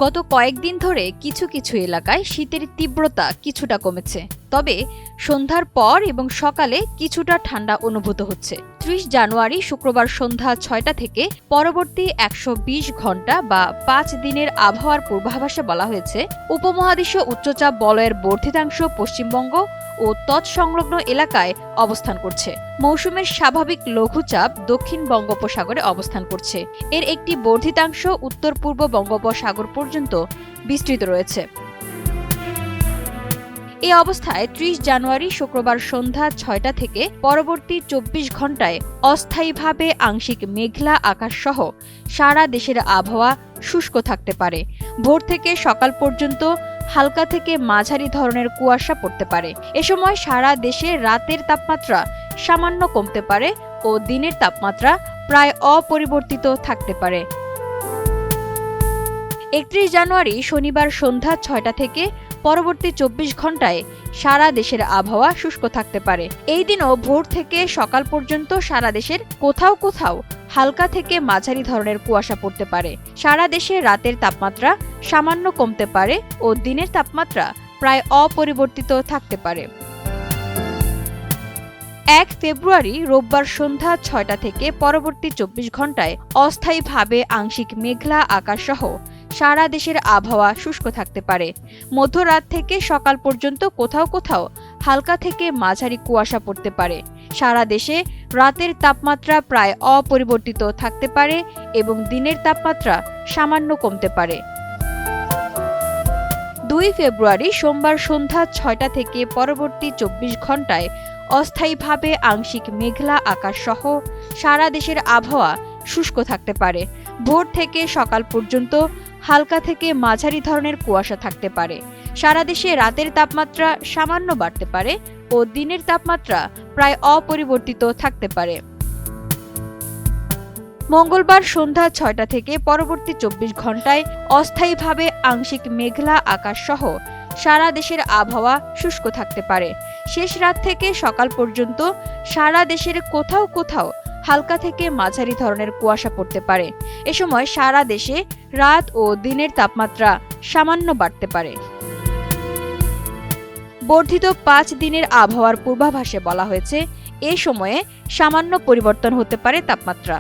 গত কয়েকদিন ধরে কিছু কিছু এলাকায় শীতের তীব্রতা কিছুটা কমেছে, তবে সন্ধ্যার পর এবং সকালে কিছুটা ঠান্ডা অনুভূত হচ্ছে। ৩০ জানুয়ারি শুক্রবার সন্ধ্যা ৬টা থেকে পরবর্তী ১২০ ঘণ্টা বা ৫ দিনের আবহাওয়ার পূর্বাভাসে বলা হয়েছে, উপমহাদেশীয় উচ্চচাপ বলয়ের বর্ধিতাংশ পশ্চিমবঙ্গ ও তৎসংলগ্ন এলাকায় অবস্থান করছে। মৌসুমের স্বাভাবিক লঘুচাপ দক্ষিণ বঙ্গোপসাগরে অবস্থান করছে। এর একটি বর্ধিতাংশ উত্তর পূর্ব বঙ্গোপসাগর পর্যন্ত বিস্তৃত রয়েছে। এই অবস্থায় ৩০ জানুয়ারি শুক্রবার সন্ধ্যা ৬টা থেকে পরবর্তী ২৪ ঘণ্টায় অস্থায়ীভাবে আংশিক মেঘলা আকাশ সহ সারা দেশের আবহাওয়া শুষ্ক থাকতে পারে। ভোর থেকে সকাল পর্যন্ত হালকা থেকে মাঝারি ধরনের কুয়াশা পড়তে পারে। এ সময় সারা দেশে রাতের তাপমাত্রা সামান্য কমতে পারে ও দিনের তাপমাত্রা প্রায় অপরিবর্তিত থাকতে পারে। ৩১ জানুয়ারি শনিবার সন্ধ্যা ৬টা থেকে পরবর্তী ২৪ ঘণ্টায় সারা দেশের আবহাওয়া শুষ্ক থাকতে পারে। এই দিনও ভোর থেকে সকাল পর্যন্ত সারা দেশের কোথাও কোথাও হালকা থেকে মাঝারি ধরনের কুয়াশা পড়তে পারে। সারা দেশে রাতের তাপমাত্রা সামান্য কমতে পারে ও দিনের তাপমাত্রা প্রায় অপরিবর্তিত থাকতে পারে। ১ ফেব্রুয়ারি রোববার সন্ধ্যা ৬টা থেকে পরবর্তী ২৪ ঘণ্টায় অস্থায়ীভাবে আংশিক মেঘলা আকাশ সহ সারা দেশের আবহাওয়া শুষ্ক থাকতে পারে। মধ্যরাত থেকে সকাল পর্যন্ত কোথাও কোথাও হালকা থেকে মাঝারি কুয়াশা পড়তে পারে। সারা দেশে রাতের তাপমাত্রা প্রায় অপরিবর্তিত থাকতে পারে এবং দিনের তাপমাত্রা সামান্য কমতে পারে। ২ ফেব্রুয়ারি সোমবার সন্ধ্যা ৬টা থেকে পরবর্তী ২৪ ঘণ্টায় অস্থায়ীভাবে আংশিক মেঘলা আকাশ সহ সারা দেশের আবহাওয়া শুষ্ক থাকতে পারে। ভোর থেকে সকাল পর্যন্ত হালকা থেকে মাঝারি ধরনের কুয়াশা থাকতে পারে। সারা দেশে রাতের তাপমাত্রা সামান্য বাড়তে পারে ও দিনের তাপমাত্রা প্রায় অপরিবর্তিত থাকতে পারে। মঙ্গলবার সন্ধ্যা ৬টা থেকে পরবর্তী ২৪ ঘণ্টায় অস্থায়ীভাবে আংশিক মেঘলা আকাশ সহ সারা দেশের আবহাওয়া শুষ্ক থাকতে পারে। শেষ রাত থেকে সকাল পর্যন্ত সারা দেশের কোথাও কোথাও হালকা থেকে মাঝারি ধরনের কুয়াশা পড়তে পারে। এ সময় সারা দেশে রাত ও দিনের তাপমাত্রা সামান্য বাড়তে পারে। বর্ধিত ৫ দিনের আবহাওয়ার পূর্বাভাসে বলা হয়েছে, এ সময়ে সামান্য পরিবর্তন হতে পারে তাপমাত্রা।